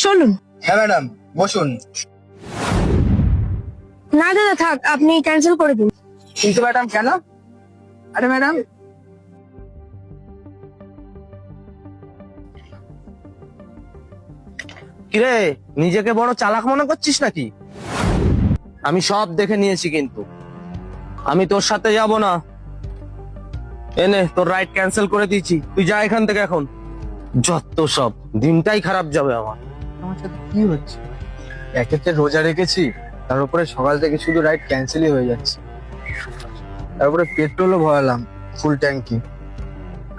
চলুন। হ্যাঁ ম্যাডাম, বসুন। না দাদা থাক, আপনি ক্যান্সেল করে দিন। কিন্তু ম্যাডাম কেন? আরে ম্যাডাম, কিরে, নিজেকে বড় চালাক মনে করছিস নাকি? আমি সব দেখে নিয়েছি, কিন্তু আমি তোর সাথে যাব না। এনে তোর রাইড ক্যান্সেল করে দিয়েছি, তুই যা এখান থেকে এখন। যত সব, দিনটাই খারাপ যাবে আমার। আমার সাথে কি হচ্ছে? একেতে রোজা রেখেছি, তার উপরে সকাল থেকে শুধু রাইড ক্যান্সেলই হয়ে যাচ্ছে। তারপরে পেট্রোলও ভরালাম ফুল ট্যাঙ্কি।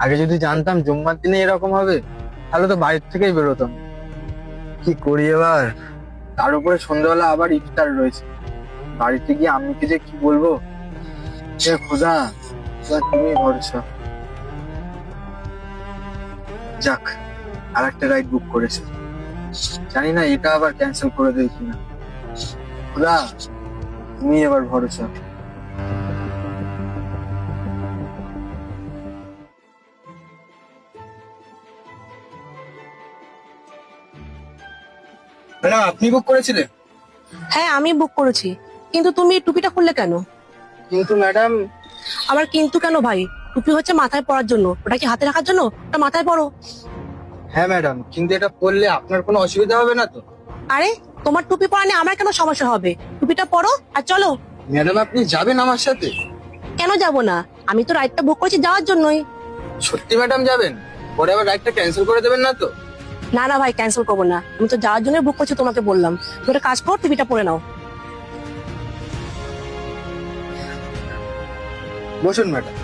আগে যদি জানতাম জুম্মার দিনে এরকম হবে, তাহলে তো বাড়ির থেকেই বেরোতাম। কি করি এবার? তার উপরে সন্ধ্যাবেলা আবার ইফতার রয়েছে। বাড়িতে গিয়ে আম্মিকে যে কি বলবো? হে খোদা, এবার তুমি ভরসা। যাক, আর একটা রাইড বুক করেছে, জানি না এটা আবার ক্যান্সেল করে দেয় কিনা। খোদা, তুমি এবার ভরসা। ম্যাডাম, আপনি বুক করেছিলেন? হ্যাঁ আমি বুক করেছি, কিন্তু তুমি টুপিটা খুললে কেন? কিন্তু ম্যাডাম, আবার কিন্তু কেন ভাই? টুপি হচ্ছে মাথায় পরার জন্য, ওটা কি হাতে রাখার জন্য? ওটা মাথায় পরো। হ্যাঁ ম্যাডাম, কিন্তু এটা পরলে আপনার কোনো অসুবিধা হবে না তো? আরে তোমার টুপি পরা নিয়ে আমার কেন সমস্যা হবে? টুপিটা পরো আর চলো। ম্যাডাম, আপনি যাবেন আমার সাথে? কেন যাব না? আমি তো রাইডটা বুক করেছি যাওয়ার জন্যই। সত্যি ম্যাডাম যাবেন? পরে আবার রাইডটা ক্যান্সেল করে দেবেন না তো? না না ভাই, ক্যান্সেল করবো না, আমি তো যাওয়ার জন্য বুক করছি, তোমাকে বললাম। তুমি একটা কাজ করো, টুপিটা পরে নাও। বসুন ম্যাডাম।